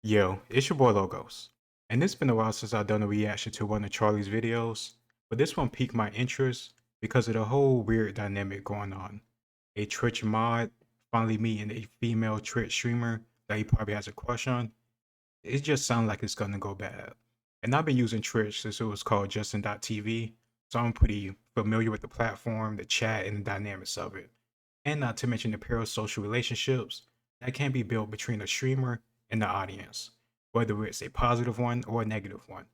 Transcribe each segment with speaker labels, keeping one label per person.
Speaker 1: Yo, it's your boy Logos. And it's been a while since I've done a reaction to one of Charlie's videos, but this one piqued my interest because of the whole weird dynamic going on. A Twitch mod finally meeting a female Twitch streamer that he probably has a crush on. It just sounds like it's gonna go bad. And I've been using Twitch since it was called Justin.tv, so I'm pretty familiar with the platform, the chat, and the dynamics of it. And not to mention the parasocial relationships that can be built between a streamer and the audience, whether it's a positive one or a negative one.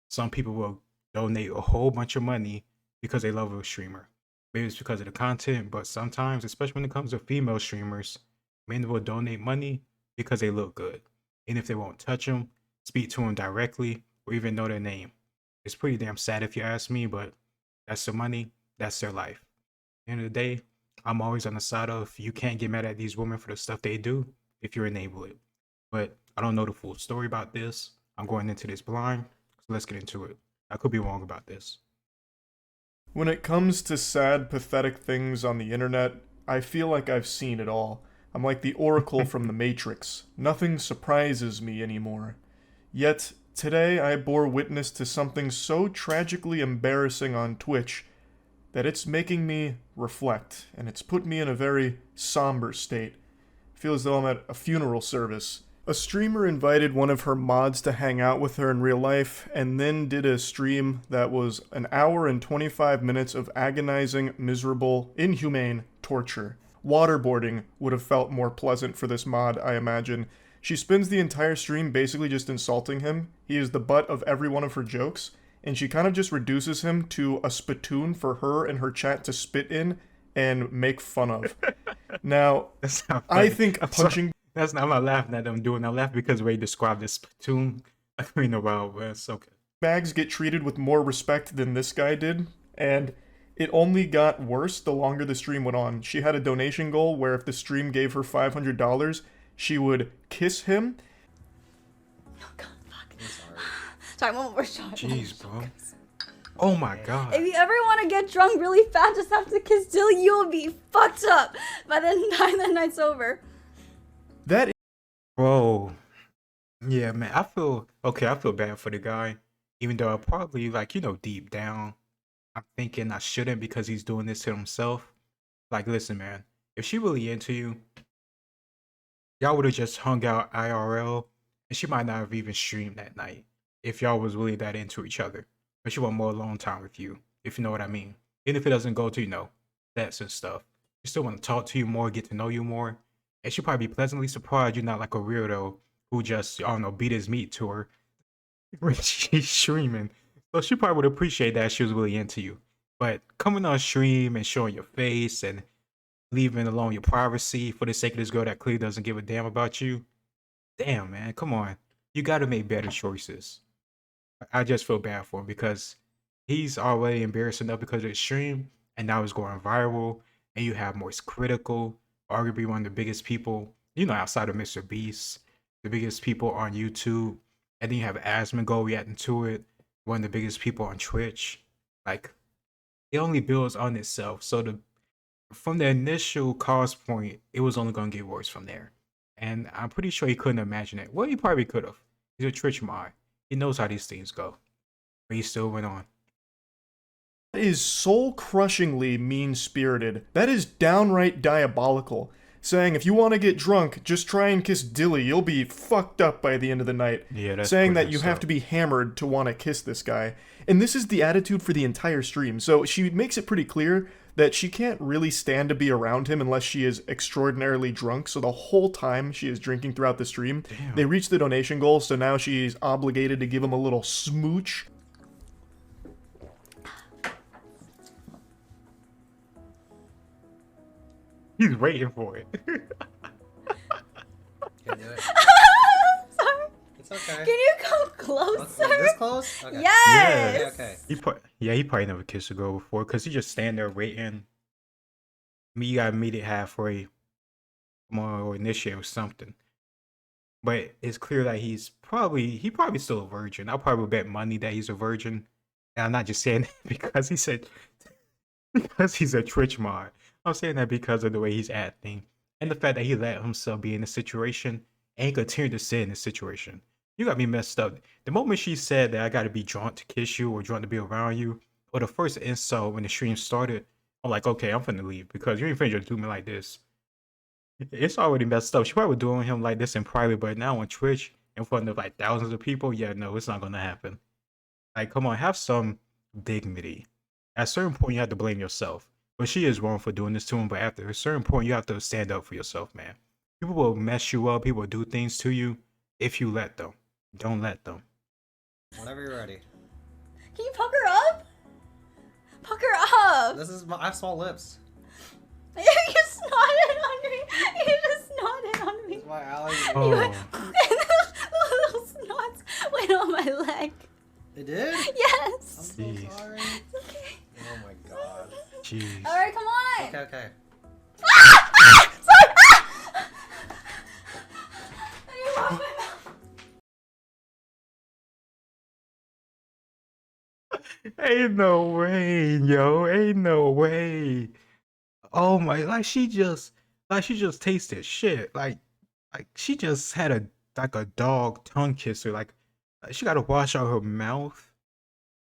Speaker 1: Some people will donate a whole bunch of money because they love a streamer. Maybe it's because of the content, but sometimes, especially when it comes to female streamers, men will donate money because they look good. And if they won't touch them, speak to them directly, or even know their name. It's pretty damn sad if you ask me, but that's their money, that's their life. At the end of the day, I'm always on the side of you can't get mad at these women for the stuff they do if you enable it. But I don't know the full story about this. I'm going into this blind, so let's get into it. I could be wrong about this.
Speaker 2: When it comes to sad, pathetic things on the internet, I feel like I've seen it all. I'm like the Oracle from the Matrix. Nothing surprises me anymore. Yet, today I bore witness to something so tragically embarrassing on Twitch that it's making me reflect, and it's put me in a very somber state. I feel as though I'm at a funeral service. A streamer invited one of her mods to hang out with her in real life, and then did a stream that was an hour and 25 minutes of agonizing, miserable, inhumane torture. Waterboarding would have felt more pleasant for this mod, I imagine. She spends the entire stream basically just insulting him. He is the butt of every one of her jokes, and she kind of just reduces him to a spittoon for her and her chat to spit in and make fun of. Now,
Speaker 1: That's not funny.
Speaker 2: I think punching...
Speaker 1: That's not, I'm not laughing at them doing. I laugh because the way you described this platoon. I mean, a while, but it's okay.
Speaker 2: bags get treated with more respect than this guy did, and it only got worse the longer the stream went on. She had a donation goal where if the stream gave her $500, she would kiss him.
Speaker 3: Oh god, fuck. I'm sorry. Sorry, one more shot.
Speaker 1: Jeez, bro. Oh my god.
Speaker 3: If you ever want to get drunk really fast, just have to kiss till you'll be fucked up by the time the night's over.
Speaker 2: That
Speaker 1: Bro. Yeah, man. I feel bad for the guy. Even though I probably, like, deep down, I'm thinking I shouldn't because he's doing this to himself. Like, listen, man. If she really into you, y'all would have just hung out IRL, and she might not have even streamed that night if y'all was really that into each other. But she want more alone time with you, if you know what I mean. Even if it doesn't go to, that's and stuff. She still want to talk to you more, get to know you more. And she'll probably be pleasantly surprised you're not like a weirdo who just, I don't know, beat his meat to her when she's streaming. So she probably would appreciate that she was really into you. But coming on stream and showing your face and leaving alone your privacy for the sake of this girl that clearly doesn't give a damn about you. Damn, man, come on. You got to make better choices. I just feel bad for him because he's already embarrassed enough because of the stream, and now it's going viral, and you have Moist Critical, arguably one of the biggest people, outside of Mr. Beast, the biggest people on YouTube, and then you have Asmongold reacting to it, one of the biggest people on Twitch. Like, it only builds on itself. So from the initial cause point, it was only going to get worse from there. And I'm pretty sure he couldn't imagine it. Well, he probably could have. He's a Twitch mod. He knows how these things go. But he still went on.
Speaker 2: is soul-crushingly mean-spirited. That is downright diabolical. Saying, if you want to get drunk, just try and kiss Dilly, you'll be fucked up by the end of the night.
Speaker 1: Yeah, that's
Speaker 2: saying that
Speaker 1: pretty
Speaker 2: you
Speaker 1: messed
Speaker 2: have
Speaker 1: up.
Speaker 2: to be hammered to want to kiss this guy. And this is the attitude for the entire stream. So she makes it pretty clear that she can't really stand to be around him unless she is extraordinarily drunk. So the whole time she is drinking throughout the stream,
Speaker 1: Damn.
Speaker 2: they reach the donation goal, so now she's obligated to give him a little smooch.
Speaker 1: He's waiting for it.
Speaker 4: Can do it.
Speaker 3: Sorry.
Speaker 4: It's okay.
Speaker 3: Can you come closer?
Speaker 4: This close? Okay.
Speaker 3: Yes.
Speaker 4: Okay.
Speaker 1: He probably never kissed a girl before because he just stand there waiting. I mean, you gotta meet it halfway. Come on, or initiate with something. But it's clear that he probably still a virgin. I'll probably bet money that he's a virgin. And I'm not just saying that because he said because he's a Twitch mod. I'm saying that because of the way he's acting and the fact that he let himself be in a situation and continue to stay in this situation. You got me messed up. The moment she said that I got to be drunk to kiss you or drunk to be around you, or the first insult when the stream started, I'm like, okay, I'm finna leave because you ain't finna just do me like this. It's already messed up. She probably was doing him like this in private, but now on Twitch in front of like thousands of people, yeah, no, it's not gonna happen. Like, come on, have some dignity. At a certain point, you have to blame yourself. But she is wrong for doing this to him. But after a certain point, you have to stand up for yourself, man. People will mess you up. People will do things to you if you let them. Don't let them.
Speaker 4: Whenever you're ready.
Speaker 3: Can you pucker up? Pucker up!
Speaker 4: This is my, I have small lips.
Speaker 3: You just snotted on me. You just snotted on me.
Speaker 4: This is my allergy.
Speaker 1: Oh.
Speaker 3: You went, and the little snots went on my leg.
Speaker 4: It did? I'm
Speaker 3: Yes.
Speaker 4: so
Speaker 1: Jeez.
Speaker 4: sorry.
Speaker 3: It's okay.
Speaker 4: Oh my god.
Speaker 1: Jeez.
Speaker 3: Alright, come on.
Speaker 4: Okay, okay.
Speaker 3: Sorry. I lost my mouth.
Speaker 1: Ain't no way, yo. Ain't no way. Oh my, like she just tasted shit. Like she just had a dog tongue kisser. Like she gotta wash out her mouth.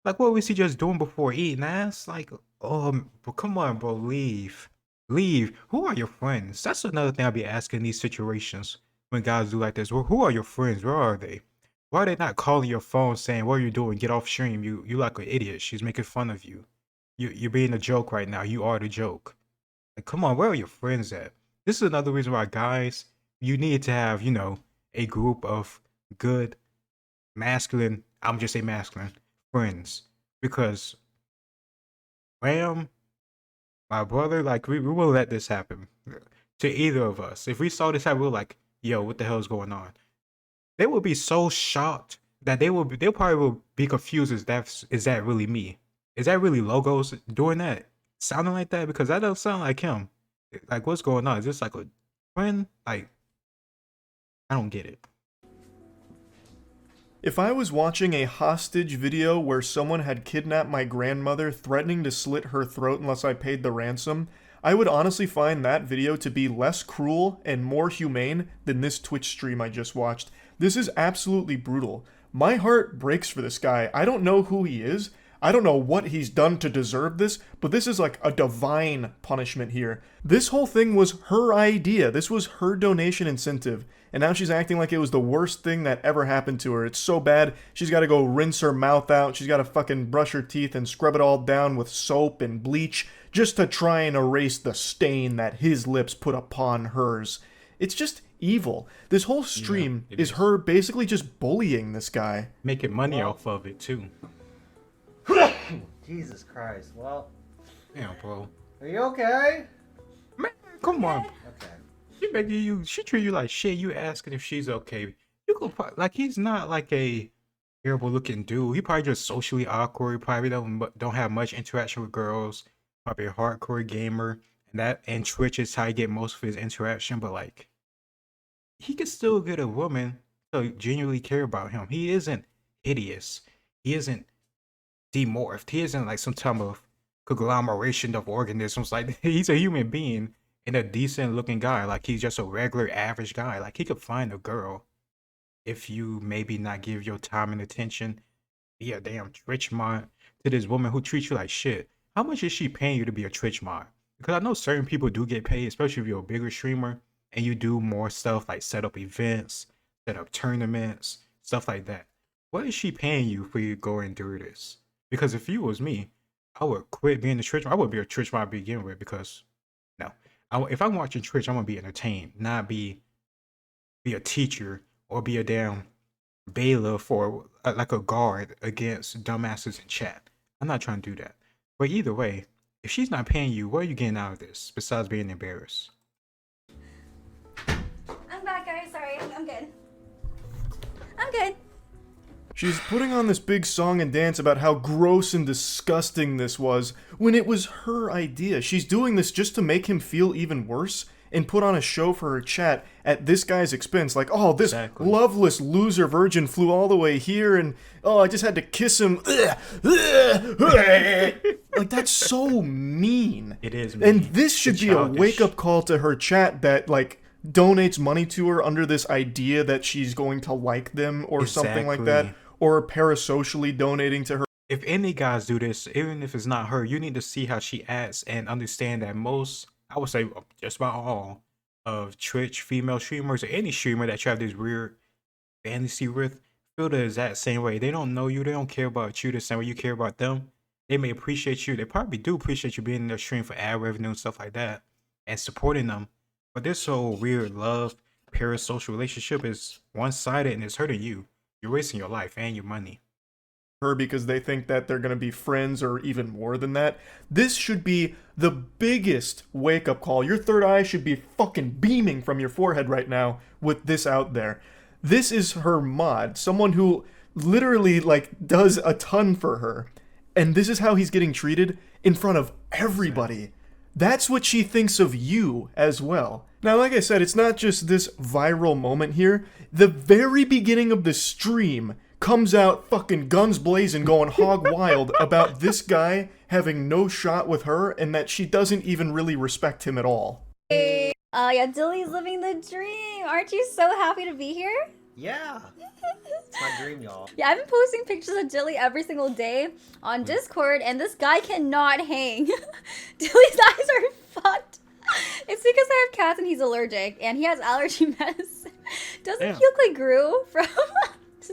Speaker 1: Like what was he just doing before eating ass? Like, but come on, bro, leave. Leave. Who are your friends? That's another thing I'll be asking in these situations when guys do like this. Well, who are your friends? Where are they? Why are they not calling your phone saying, what are you doing? Get off stream. You like an idiot. She's making fun of you. You're being a joke right now. You are the joke. Like, come on, where are your friends at? This is another reason why, guys, you need to have, a group of good, masculine, I'm just say masculine, friends. Because, Ram, my brother, like, we won't let this happen to either of us. If we saw this happen, we're like, yo, what the hell is going on? They will be so shocked that they'll probably will be confused is that really me? Is that really Logos doing that? Sounding like that? Because that doesn't sound like him. Like, what's going on? Is this like a friend? Like, I don't get it.
Speaker 2: If I was watching a hostage video where someone had kidnapped my grandmother, threatening to slit her throat unless I paid the ransom, I would honestly find that video to be less cruel and more humane than this Twitch stream I just watched. This is absolutely brutal. My heart breaks for this guy. I don't know who he is. I don't know what he's done to deserve this, but this is like a divine punishment here. This whole thing was her idea. This was her donation incentive. And now she's acting like it was the worst thing that ever happened to her. It's so bad, she's got to go rinse her mouth out. She's got to fucking brush her teeth and scrub it all down with soap and bleach just to try and erase the stain that his lips put upon hers. It's just evil. This whole stream is her basically just bullying this guy.
Speaker 1: Making money off of it, too.
Speaker 4: Jesus Christ. Well,
Speaker 1: Damn, bro.
Speaker 4: are you okay?
Speaker 1: Man, come on.
Speaker 4: Okay.
Speaker 1: She treat you like shit. You asking if she's okay. You go like he's not like a terrible looking dude. He probably just socially awkward. Probably don't have much interaction with girls. Probably a hardcore gamer, and Twitch is how you get most of his interaction. But like, he could still get a woman to genuinely care about him. He isn't hideous. He isn't demorphed. He isn't like some type of conglomeration of organisms. Like, he's a human being and a decent looking guy. Like, he's just a regular average guy. Like, he could find a girl if you maybe not give your time and attention. Be a damn Twitch mod to this woman who treats you like shit. How much is she paying you to be a Twitch mod? Because I know certain people do get paid, especially if you're a bigger streamer and you do more stuff like set up events, set up tournaments, stuff like that. What is she paying you for you to go and do this? Because if you was me, I would quit being a Twitch mod. I would be a Twitch mod to begin with, because no. If I'm watching Twitch, I'm gonna be entertained, not be a teacher or be a damn bailiff or like a guard against dumbasses in chat. I'm not trying to do that. But either way, if she's not paying you, what are you getting out of this besides being embarrassed?
Speaker 3: I'm back, guys. Sorry, I'm good. I'm good.
Speaker 2: She's putting on this big song and dance about how gross and disgusting this was, when it was her idea. She's doing this just to make him feel even worse and put on a show for her chat at this guy's expense. Like, oh, this loveless loser virgin flew all the way here, and oh, I just had to kiss him. Like, that's so mean.
Speaker 1: It is mean.
Speaker 2: And this should be a wake-up call to her chat that, like, donates money to her under this idea that she's going to like them or something like that,
Speaker 1: Exactly.
Speaker 2: or parasocially donating to her.
Speaker 1: If any guys do this, even if it's not her, you need to see how she acts and understand that most, I would say just about all of Twitch female streamers or any streamer that you have this weird fantasy with feel the exact same way. They don't know you. They don't care about you the same way you care about them. They may appreciate you. They probably do appreciate you being in their stream for ad revenue and stuff like that and supporting them. But this whole weird love parasocial relationship is one-sided and it's hurting you. You're wasting your life and your money.
Speaker 2: Her because they think that they're going to be friends or even more than that. This should be the biggest wake-up call. Your third eye should be fucking beaming from your forehead right now with this out there. This is her mod, someone who literally like does a ton for her. And this is how he's getting treated in front of everybody. That's what she thinks of you as well. Now, like I said, it's not just this viral moment here. The very beginning of the stream comes out fucking guns blazing, going hog wild about this guy having no shot with her and that she doesn't even really respect him at all.
Speaker 3: Yeah, Dilly's living the dream. Aren't you so happy to be here?
Speaker 4: Yeah. It's my dream, y'all.
Speaker 3: Yeah, I've been posting pictures of Dilly every single day on Discord, and this guy cannot hang. Dilly's eyes are fucked. It's because I have cats and he's allergic, and he has allergy medicine. Doesn't he look like Gru from...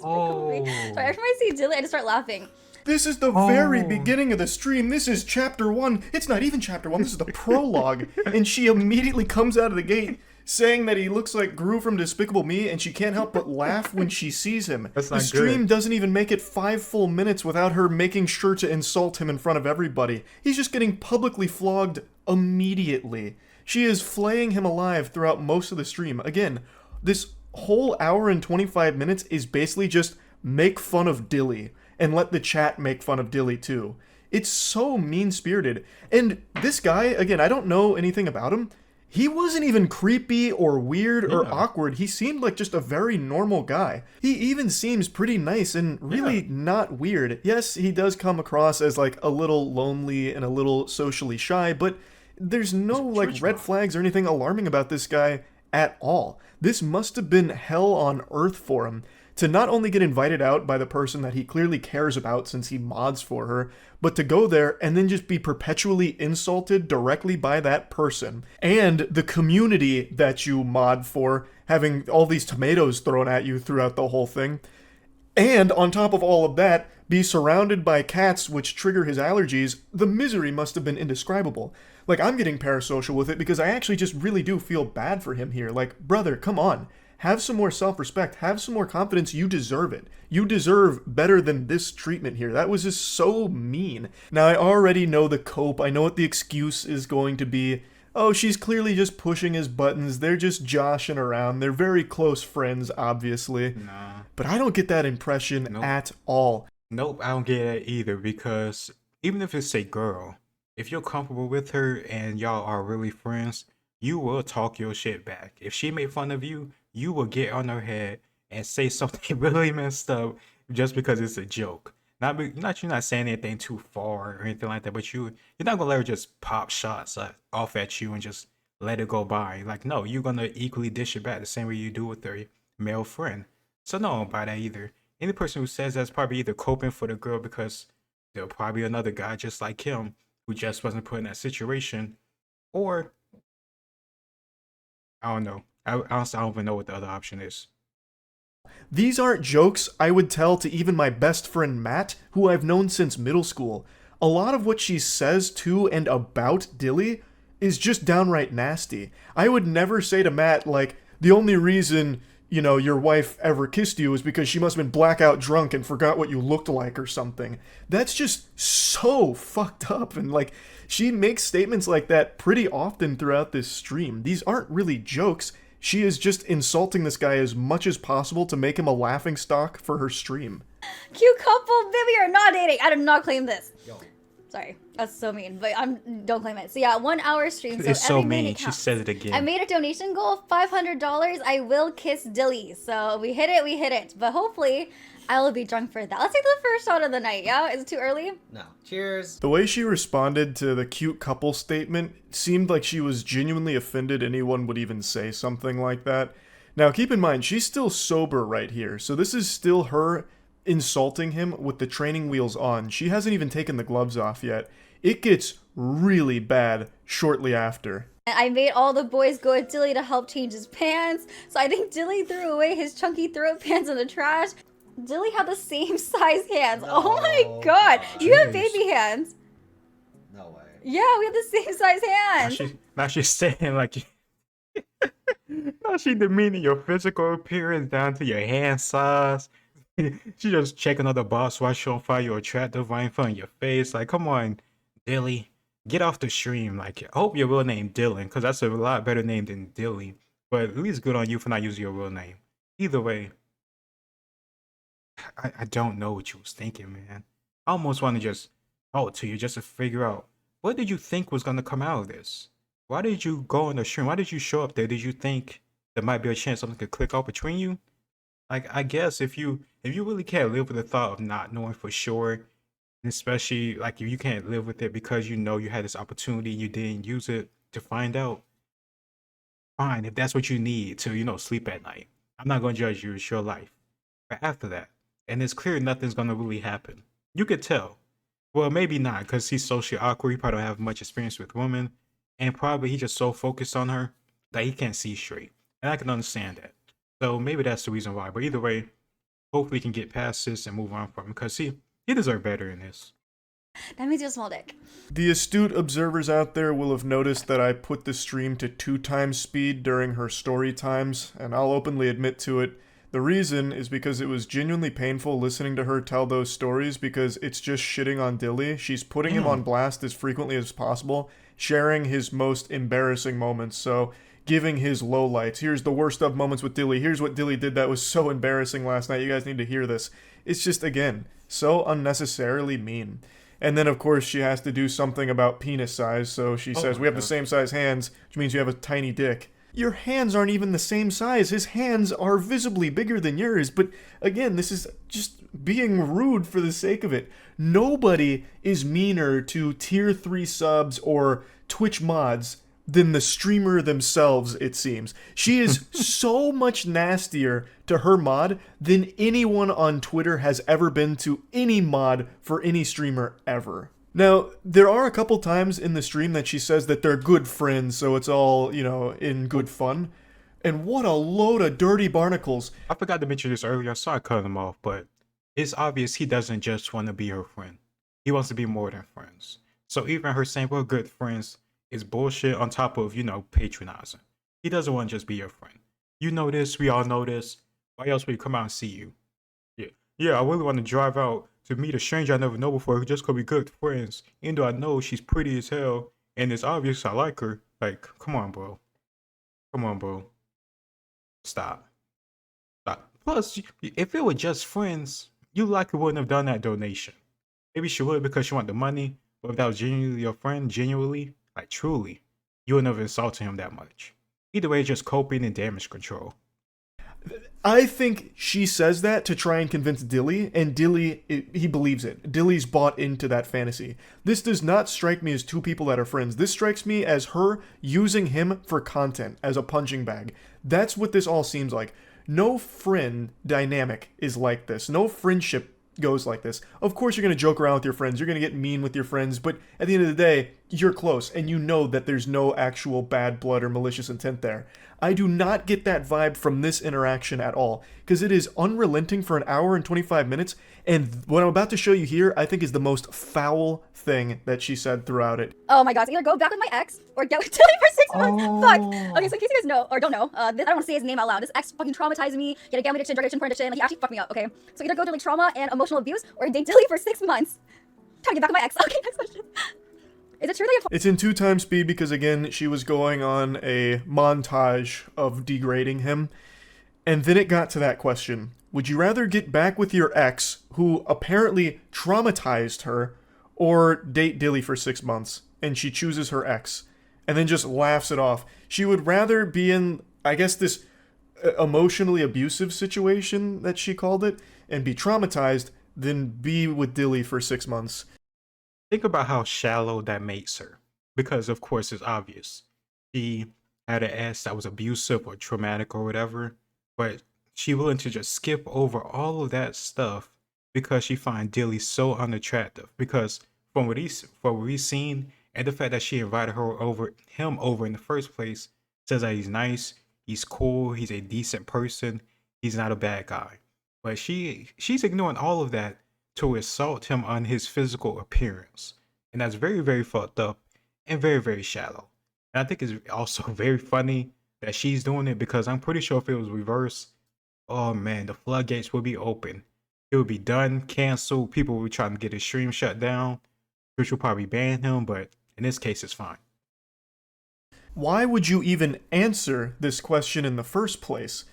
Speaker 1: Oh.
Speaker 3: Sorry, every time I see Dilly, I just start laughing.
Speaker 2: This is the very beginning of the stream. This is chapter 1. It's not even chapter 1. This is the prologue. And she immediately comes out of the gate saying that he looks like Gru from Despicable Me, and she can't help but laugh when she sees him.
Speaker 1: That's
Speaker 2: the
Speaker 1: not
Speaker 2: stream
Speaker 1: good.
Speaker 2: doesn't even make it 5 full minutes without her making sure to insult him in front of everybody. He's just getting publicly flogged immediately. She is flaying him alive throughout most of the stream. Again, this whole hour and 25 minutes is basically just make fun of Dilly and let the chat make fun of Dilly too. It's so mean-spirited. And this guy, again, I don't know anything about him. He wasn't even creepy or weird or awkward. He seemed like just a very normal guy. He even seems pretty nice and really not weird. Yes, he does come across as like a little lonely and a little socially shy, but there's no like red flags or anything alarming about this guy at all. This must have been hell on earth for him to not only get invited out by the person that he clearly cares about since he mods for her, but to go there and then just be perpetually insulted directly by that person and the community that you mod for, having all these tomatoes thrown at you throughout the whole thing. And on top of all of that, be surrounded by cats which trigger his allergies. The misery must have been indescribable. Like, I'm getting parasocial with it because I actually just really do feel bad for him here. Like, brother, come on. Have some more self-respect. Have some more confidence. You deserve it. You deserve better than this treatment here. That was just so mean. Now, I already know the cope. I know what the excuse is going to be. Oh, she's clearly just pushing his buttons. They're just joshing around. They're very close friends, obviously.
Speaker 1: Nah.
Speaker 2: But I don't get that impression at all.
Speaker 1: Nope, I don't get it either because even if it's a girl, if you're comfortable with her and y'all are really friends, you will talk your shit back. If she made fun of you, you will get on her head and say something really messed up just because it's a joke. You're not saying anything too far or anything like that, but you're not gonna let her just pop shots off at you and just let it go by. Like, no, you're gonna equally dish it back the same way you do with a male friend. So no, I don't buy that either. Any person who says that's probably either coping for the girl because there'll probably be another guy just like him who just wasn't put in that situation, or I don't know. I honestly don't even know what the other option is.
Speaker 2: These aren't jokes I would tell to even my best friend Matt, who I've known since middle school. A lot of what she says to and about Dilly is just downright nasty. I would never say to Matt, like, the only reason, you know, your wife ever kissed you is because she must have been blackout drunk and forgot what you looked like or something. That's just so fucked up. And, like, she makes statements like that pretty often throughout this stream. These aren't really jokes. She is just insulting this guy as much as possible to make him a laughingstock for her stream.
Speaker 3: Cute couple, baby, are not dating. I did not claim this.
Speaker 4: Yo.
Speaker 3: Sorry. That's so mean, but don't claim it. So yeah, 1 hour stream. So
Speaker 1: It's so
Speaker 3: every minute
Speaker 1: mean. She
Speaker 3: counts.
Speaker 1: said it
Speaker 3: I
Speaker 1: again.
Speaker 3: made a donation goal of $500. I will kiss Dilly. So we hit it, we hit it. But hopefully, I will be drunk for that. Let's take the first shot of the night. Yeah, is it too early?
Speaker 4: No. Cheers.
Speaker 2: The way she responded to the cute couple statement seemed like she was genuinely offended anyone would even say something like that. Now, keep in mind, she's still sober right here, so this is still her insulting him with the training wheels on. She hasn't even taken the gloves off yet. It gets really bad shortly after.
Speaker 3: I made all the boys go with Dilly to help change his pants. So I think Dilly threw away his chunky throat pants in the trash. Dilly had the same size hands. Oh my
Speaker 4: No,
Speaker 3: god.
Speaker 4: God.
Speaker 3: You have
Speaker 1: Jeez.
Speaker 3: baby hands.
Speaker 4: No way.
Speaker 3: Yeah, we have the same size hands.
Speaker 1: Now she's saying like, now she demeaning your physical appearance down to your hand size. She just checking on the boss while she don't find you attractive right in front of your face. Like, come on, Dilly, get off the stream. Like, I hope your real name Dylan, because that's a lot better name than Dilly. But at least good on you for not using your real name. Either way, I don't know what you was thinking, man. I almost want to just talk to you just to figure out what did you think was gonna come out of this? Why did you go on the stream? Why did you show up there? Did you think there might be a chance something could click off between you? Like, I guess if you really can't live with the thought of not knowing for sure, and especially like if you can't live with it because you know you had this opportunity and you didn't use it to find out, fine. If that's what you need to, sleep at night, I'm not gonna judge you. It's your life. But after that, and it's clear nothing's gonna really happen. You could tell. Well, maybe not, because he's socially awkward. He probably don't have much experience with women, and probably he's just so focused on her that he can't see straight. And I can understand that. So maybe that's the reason why. But either way, hopefully he can get past this and move on from it, because he deserves better than this.
Speaker 3: That means you have a small dick.
Speaker 2: The astute observers out there will have noticed that I put the stream to 2 times speed during her story times, and I'll openly admit to it. The reason is because it was genuinely painful listening to her tell those stories, because it's just shitting on Dilly. She's putting him on blast as frequently as possible, sharing his most embarrassing moments, so giving his lowlights. Here's the worst of moments with Dilly. Here's what Dilly did that was so embarrassing last night. You guys need to hear this. It's just, again, so unnecessarily mean. And then, of course, she has to do something about penis size, so she says, we have the same size hands, which means you have a tiny dick. Your hands aren't even the same size. His hands are visibly bigger than yours. But again, this is just being rude for the sake of it. Nobody is meaner to tier 3 subs or Twitch mods than the streamer themselves, it seems. She is so much nastier to her mod than anyone on Twitter has ever been to any mod for any streamer ever. Now, there are a couple times in the stream that she says that they're good friends, so it's all, in good fun. And what a load of dirty barnacles.
Speaker 1: I forgot to mention this earlier. I saw I cut him off, but it's obvious he doesn't just want to be her friend. He wants to be more than friends. So even her saying we're good friends is bullshit on top of, patronizing. He doesn't want to just be your friend. You know this, we all know this. Why else would he come out and see you? Yeah, I really want to drive out to meet a stranger I never know before just because we're good friends. Even though I know she's pretty as hell and it's obvious I like her. Like, come on, bro. Come on, bro. Stop. Plus, if it were just friends, you likely wouldn't have done that donation. Maybe she would because she wanted the money, but if that was genuinely your friend, like truly, you wouldn't have insulted him that much. Either way, just coping and damage control.
Speaker 2: I think she says that to try and convince Dilly, and Dilly, he believes it. Dilly's bought into that fantasy. This does not strike me as 2 people that are friends. This strikes me as her using him for content, as a punching bag. That's what this all seems like. No friend dynamic is like this. No friendship goes like this. Of course you're going to joke around with your friends, you're going to get mean with your friends, but at the end of the day, you're close, and you know that there's no actual bad blood or malicious intent there. I do not get that vibe from this interaction at all, because it is unrelenting for 1 hour and 25 minutes, and what I'm about to show you here, I think is the most foul thing that she said throughout it.
Speaker 3: Oh my god, so either go back with my ex or get with Dilly for 6 months. Fuck. Okay, so in case you guys know or don't know, I don't want to say his name out loud. This ex fucking traumatized me. He had a gambling addiction, drug addiction, porn addiction. Like, he actually fucked me up, okay? So either go through trauma and emotional abuse or date Dilly for 6 months. Trying to get back with my ex. Okay, next question. Is it true that you have
Speaker 2: It's in 2 times speed because, again, she was going on a montage of degrading him. And then it got to that question. Would you rather get back with your ex, who apparently traumatized her, or date Dilly for 6 months, and she chooses her ex, and then just laughs it off. She would rather be in, I guess, this emotionally abusive situation that she called it, and be traumatized, than be with Dilly for 6 months.
Speaker 1: Think about how shallow that makes her. Because, of course, it's obvious. She had an ex that was abusive or traumatic or whatever, but she willing to just skip over all of that stuff because she find Dilly so unattractive. Because from what we've seen, and the fact that she invited him over in the first place, says that he's nice, he's cool, he's a decent person, he's not a bad guy. But she's ignoring all of that to assault him on his physical appearance. And that's very, very fucked up and very, very shallow. And I think it's also very funny that she's doing it because I'm pretty sure if it was reversed, oh man, the floodgates would be open. It would be done, canceled. People would be trying to get his stream shut down, which will probably ban him, but in this case, it's fine.
Speaker 2: Why would you even answer this question in the first place?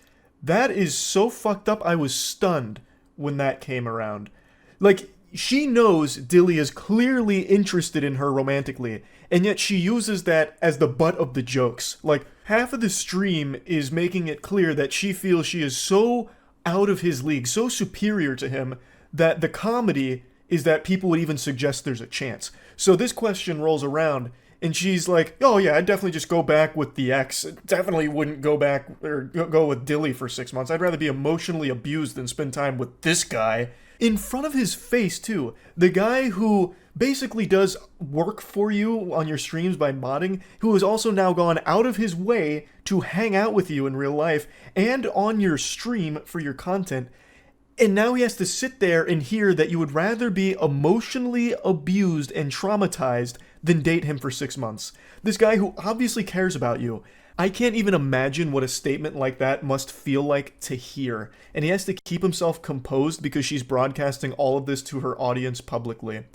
Speaker 2: That is so fucked up. I was stunned when that came around. Like, she knows Dilly is clearly interested in her romantically, and yet she uses that as the butt of the jokes. Like, half of the stream is making it clear that she feels she is so out of his league, so superior to him, that the comedy is that people would even suggest there's a chance. So this question rolls around, and she's like, oh yeah, I'd definitely just go back with the ex. Definitely wouldn't go back or go with Dilly for 6 months. I'd rather be emotionally abused than spend time with this guy. In front of his face, too. The guy who basically does work for you on your streams by modding, who has also now gone out of his way to hang out with you in real life and on your stream for your content. And now he has to sit there and hear that you would rather be emotionally abused and traumatized than date him for 6 months. This guy who obviously cares about you. I can't even imagine what a statement like that must feel like to hear. And he has to keep himself composed because she's broadcasting all of this to her audience publicly.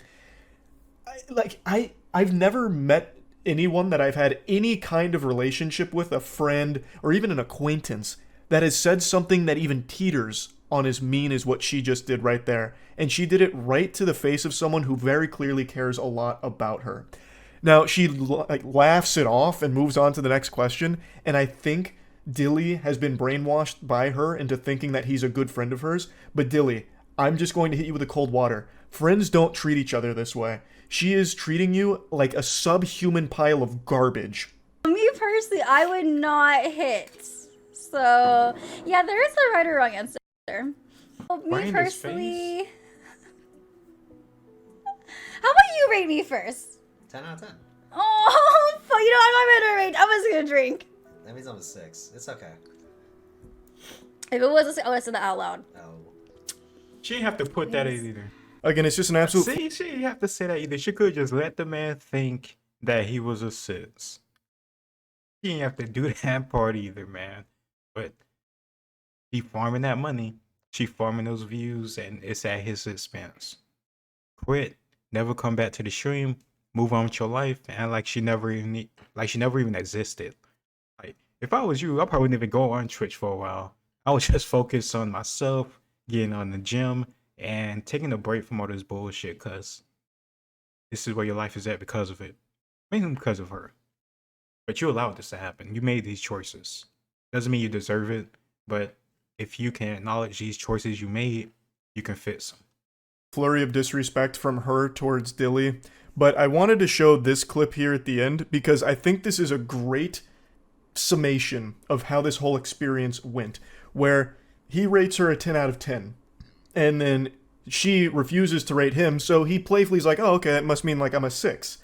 Speaker 2: I've never met anyone that I've had any kind of relationship with, a friend or even an acquaintance, that has said something that even teeters on as mean as what she just did right there. And she did it right to the face of someone who very clearly cares a lot about her. Now, she laughs it off and moves on to the next question, and I think Dilly has been brainwashed by her into thinking that he's a good friend of hers. But Dilly, I'm just going to hit you with the cold water. Friends don't treat each other this way. She is treating you like a subhuman pile of garbage.
Speaker 3: Me personally, I would not hit. So, yeah, there is a right or wrong answer. Well, me personally... How about you rate me first?
Speaker 4: 10 out of 10.
Speaker 3: Oh, fuck, you know, I'm not gonna rate. I'm just gonna drink.
Speaker 4: That means I'm a 6. It's okay.
Speaker 3: If it was a 6, I would have said that out loud.
Speaker 4: No.
Speaker 1: She didn't have to put that in either.
Speaker 2: Again, it's just an absolute...
Speaker 1: See, she didn't have to say that either. She could just let the man think that he was a 6. She didn't have to do that part either, man. But she farming that money. She farming those views, and it's at his expense. Quit. Never come back to the stream. Move on with your life, and like she never even existed. Like, if I was you, I probably wouldn't even go on Twitch for a while. I would just focus on myself, getting on the gym, and taking a break from all this bullshit, because this is where your life is at because of it. Mainly because of her. But you allowed this to happen. You made these choices. Doesn't mean you deserve it, but if you can acknowledge these choices you made, you can fix them.
Speaker 2: Flurry of disrespect from her towards Dilly. But I wanted to show this clip here at the end because I think this is a great summation of how this whole experience went, where he rates her a 10 out of 10. And then she refuses to rate him, so he playfully is like, oh, okay, that must mean like I'm a 6.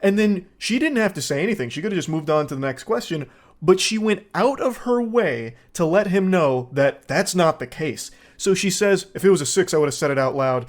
Speaker 2: And then she didn't have to say anything. She could have just moved on to the next question, but she went out of her way to let him know that that's not the case. So she says, if it was a 6, I would have said it out loud.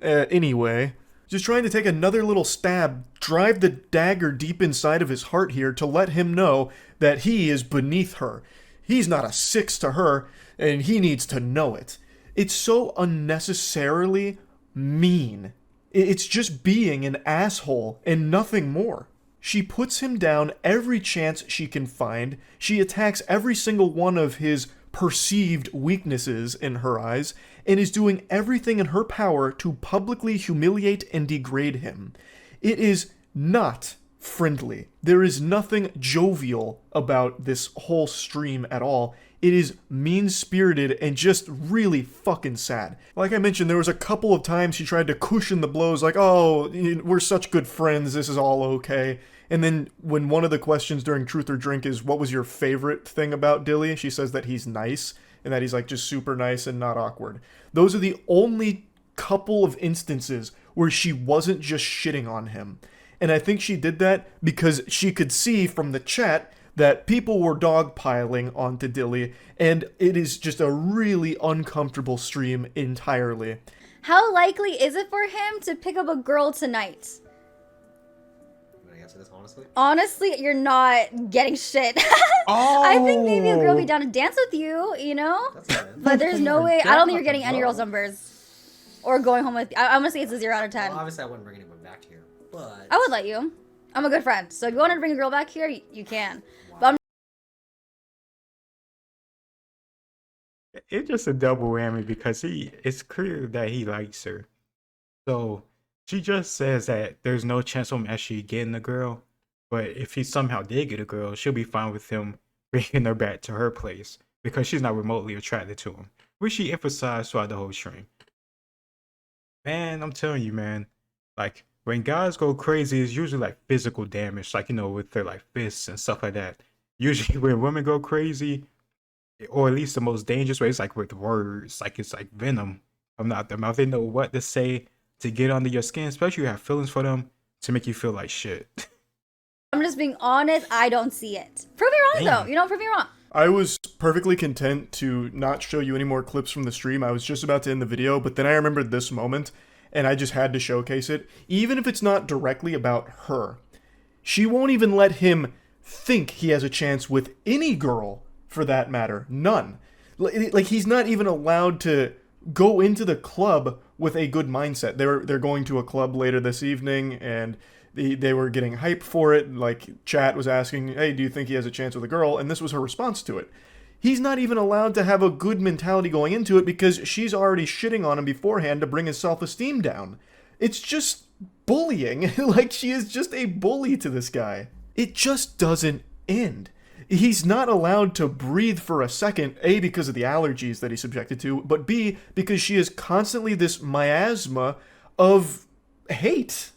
Speaker 2: Anyway, just trying to take another little stab, drive the dagger deep inside of his heart here to let him know that he is beneath her. He's not a 6 to her, and he needs to know it. It's so unnecessarily mean. It's just being an asshole and nothing more. She puts him down every chance she can find. She attacks every single one of his perceived weaknesses in her eyes and is doing everything in her power to publicly humiliate and degrade him. It is not friendly. There is nothing jovial about this whole stream at all. It is mean-spirited and just really fucking sad. Like I mentioned, there was a couple of times she tried to cushion the blows, like, oh, we're such good friends, this is all okay. And then when one of the questions during Truth or Drink is, what was your favorite thing about Dilly? She says that he's nice, and that he's like just super nice and not awkward. Those are the only couple of instances where she wasn't just shitting on him. And I think she did that because she could see from the chat that people were dogpiling onto Dilly, and it is just a really uncomfortable stream entirely.
Speaker 3: How likely is it for him to pick up a girl tonight?
Speaker 4: You want to answer this honestly?
Speaker 3: Honestly, you're not getting shit. I think maybe a girl will be down to dance with you, you know?
Speaker 4: That's fine.
Speaker 3: But there's no way. I don't think you're getting any girls' numbers. Or going home with. I'm gonna say it's a 0 out of 10.
Speaker 4: Well, obviously, I wouldn't bring anyone back here, but
Speaker 3: I would let you. I'm a good friend. So if you want to bring a girl back here, you can. But I'm
Speaker 1: It's just a double whammy because it's clear that he likes her. So she just says that there's no chance of him actually getting the girl. But if he somehow did get a girl, she'll be fine with him bringing her back to her place because she's not remotely attracted to him, which she emphasized throughout the whole stream. Man, I'm telling you, man, like when guys go crazy, it's usually like physical damage, like, with their like fists and stuff like that. Usually when women go crazy, or at least the most dangerous way, is like with words, like it's like venom from out their mouth. They know what to say to get under your skin, especially if you have feelings for them, to make you feel like shit.
Speaker 3: just being honest. I don't see it. Prove me wrong,
Speaker 1: Damn.
Speaker 3: though. You don't prove me wrong.
Speaker 2: I was perfectly content to not show you any more clips from the stream. I was just about to end the video, but then I remembered this moment, and I just had to showcase it. Even if it's not directly about her, she won't even let him think he has a chance with any girl, for that matter. None. Like, he's not even allowed to go into the club with a good mindset. They're going to a club later this evening, and they were getting hype for it. Like, chat was asking, hey, do you think he has a chance with a girl? And this was her response to it. He's not even allowed to have a good mentality going into it because she's already shitting on him beforehand to bring his self-esteem down. It's just bullying. Like, she is just a bully to this guy. It just doesn't end. He's not allowed to breathe for a second, A, because of the allergies that he's subjected to, but B, because she is constantly this miasma of hate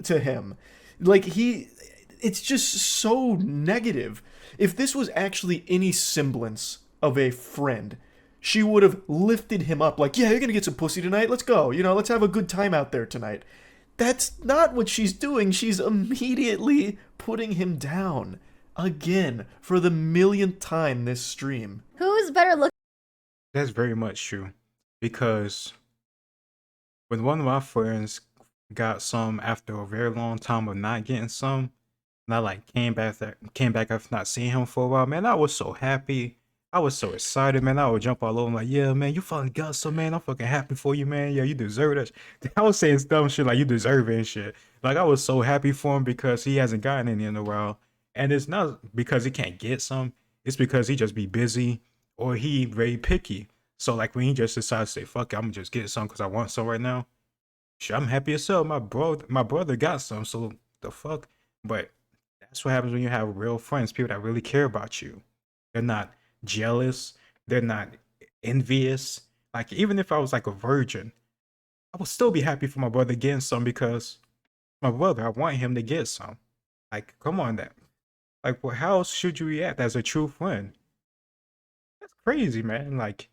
Speaker 2: to him. Like, it's just so negative. If this was actually any semblance of a friend, she would have lifted him up, like, yeah, you're gonna get some pussy tonight, let's go, let's have a good time out there tonight. That's not what she's doing. She's immediately putting him down. Again, for the millionth time this stream.
Speaker 3: Who's better looking?
Speaker 1: That's very much true. Because when one of my friends got some after a very long time of not getting some, and I like came back after not seeing him for a while, man, I was so happy. I was so excited, man. I would jump all over him like, yeah, man, you finally got some, man. I'm fucking happy for you, man. Yeah, you deserve that. I was saying dumb shit like you deserve it and shit. Like, I was so happy for him because he hasn't gotten any in a while. And it's not because he can't get some. It's because he just be busy or he very picky. So like when he just decides to say, fuck it, I'm gonna just get some because I want some right now. Shit, I'm happy as hell. My brother got some, so the fuck. But that's what happens when you have real friends, people that really care about you. They're not jealous. They're not envious. Like, even if I was like a virgin, I would still be happy for my brother getting some because my brother, I want him to get some. Like, come on, that. Like, well, how else should you react as a true friend? That's crazy, man. Like,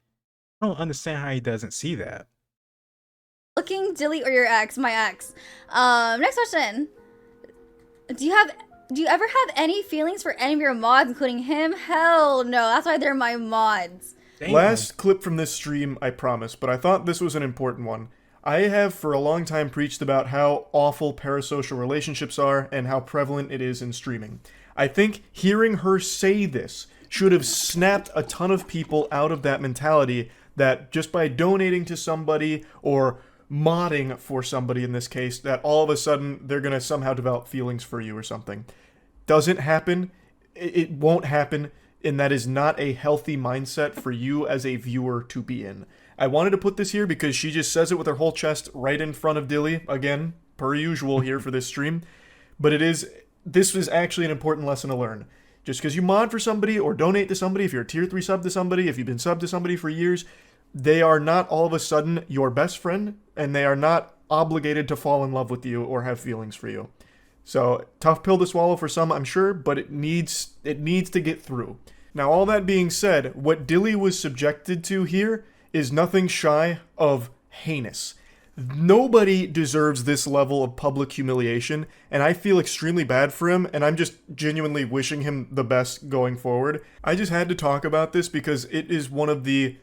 Speaker 1: I don't understand how he doesn't see that.
Speaker 3: Dilly, or your ex? My ex. Next question. Do you ever have any feelings for any of your mods, including him? Hell no. That's why they're my mods.
Speaker 1: Damn.
Speaker 2: Last clip from this stream, I promise, but I thought this was an important one. I have for a long time preached about how awful parasocial relationships are and how prevalent it is in streaming. I think hearing her say this should have snapped a ton of people out of that mentality that just by donating to somebody or modding for somebody in this case, that all of a sudden they're going to somehow develop feelings for you or something. Doesn't happen. It won't happen. and that is not a healthy mindset for you as a viewer to be in. I wanted to put this here because she just says it with her whole chest right in front of Dilly, again, per usual here for this stream. But this is actually an important lesson to learn. Just because you mod for somebody or donate to somebody, if you're a tier 3 sub to somebody, if you've been sub to somebody for years, they are not all of a sudden your best friend, and they are not obligated to fall in love with you or have feelings for you. So, tough pill to swallow for some, I'm sure, but it needs to get through. Now, all that being said, what Dilly was subjected to here is nothing shy of heinous. Nobody deserves this level of public humiliation, and I feel extremely bad for him, and I'm just genuinely wishing him the best going forward. I just had to talk about this because it is one of the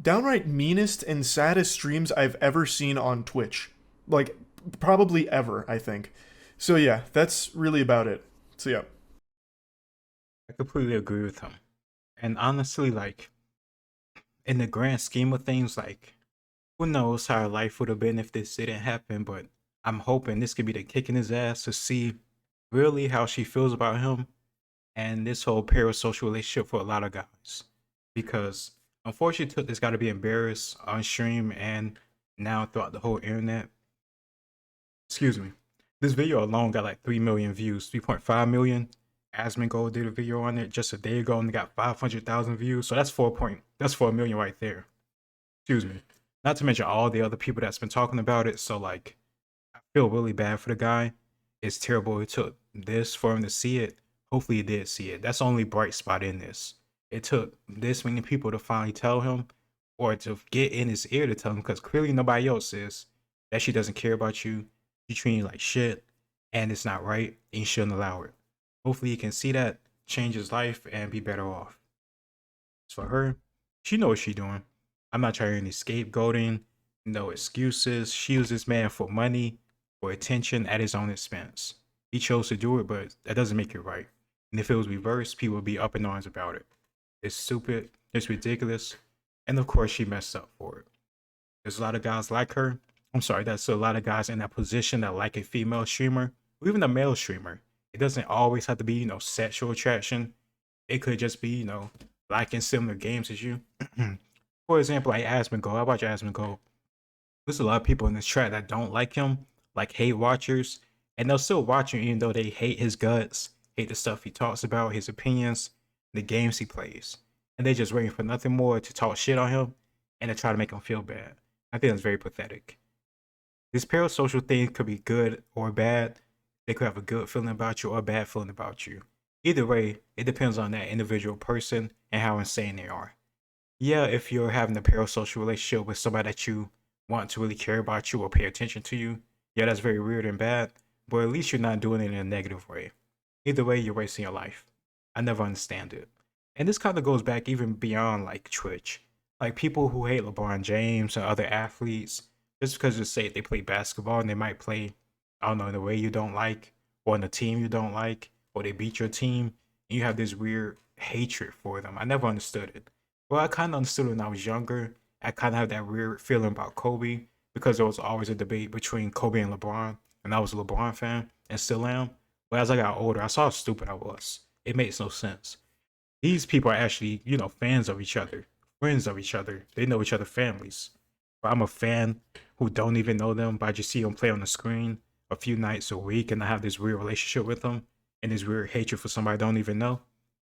Speaker 2: downright meanest and saddest streams I've ever seen on Twitch. Like, probably ever, I think. So yeah, that's really about it. So yeah.
Speaker 1: I completely agree with him. And honestly, like, in the grand scheme of things, like, who knows how life would have been if this didn't happen, but I'm hoping this could be the kick in his ass to see really how she feels about him and this whole parasocial relationship for a lot of guys. Because unfortunately, this got to be embarrassed on stream and now throughout the whole internet. Excuse me. This video alone got like 3 million views, 3.5 million. Asmongold did a video on it just a day ago and got 500,000 views. So that's 4 million right there. Excuse me. Not to mention all the other people that's been talking about it. So like, I feel really bad for the guy. It's terrible it took this for him to see it. Hopefully he did see it. That's the only bright spot in this. It took this many people to finally tell him, or to get in his ear to tell him, because clearly nobody else is, that she doesn't care about you. She treating you like shit, and it's not right, and you shouldn't allow it. Hopefully he can see that, change his life, and be better off. As for her, she knows what she's doing. I'm not trying any scapegoating, no excuses. She used this man for money, for attention at his own expense. He chose to do it, but that doesn't make it right. And if it was reversed, people would be up in arms about it. It's stupid, it's ridiculous, and of course she messed up for it. There's a lot of guys like her. That's a lot of guys in that position that like a female streamer, or even a male streamer. It doesn't always have to be, sexual attraction. It could just be, liking similar games as you. For example, like Asmongold. How about your Asmongold? There's a lot of people in this chat that don't like him, like hate watchers, and they'll still watch him even though they hate his guts, hate the stuff he talks about, his opinions, the games he plays. And they're just waiting for nothing more to talk shit on him and to try to make him feel bad. I think that's very pathetic. This parasocial thing could be good or bad. They could have a good feeling about you or a bad feeling about you. Either way, it depends on that individual person and how insane they are. Yeah, if you're having a parasocial relationship with somebody that you want to really care about you or pay attention to you, yeah, that's very weird and bad, but at least you're not doing it in a negative way. Either way, you're wasting your life. I never understand it. And this kind of goes back even beyond like Twitch. Like people who hate LeBron James and other athletes, just because they say they play basketball and they might play, I don't know, in a way you don't like, or in a team you don't like, or they beat your team, and you have this weird hatred for them. I never understood it. Well, I kind of understood it when I was younger. I kind of have that weird feeling about Kobe, because there was always a debate between Kobe and LeBron, and I was a LeBron fan, and still am. But as I got older, I saw how stupid I was. It makes no sense. These people are actually, fans of each other, friends of each other. They know each other's families. But I'm a fan who don't even know them, but I just see them play on the screen a few nights a week, and I have this weird relationship with them, and this weird hatred for somebody I don't even know.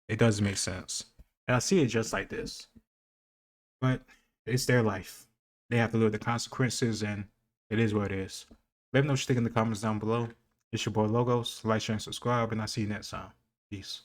Speaker 1: It doesn't make sense. And I see it just like this. But it's their life. They have to live with the consequences, and it is what it is. Let me know what you think in the comments down below. It's your boy Logos. Like, share, and subscribe, and I'll see you next time. Peace.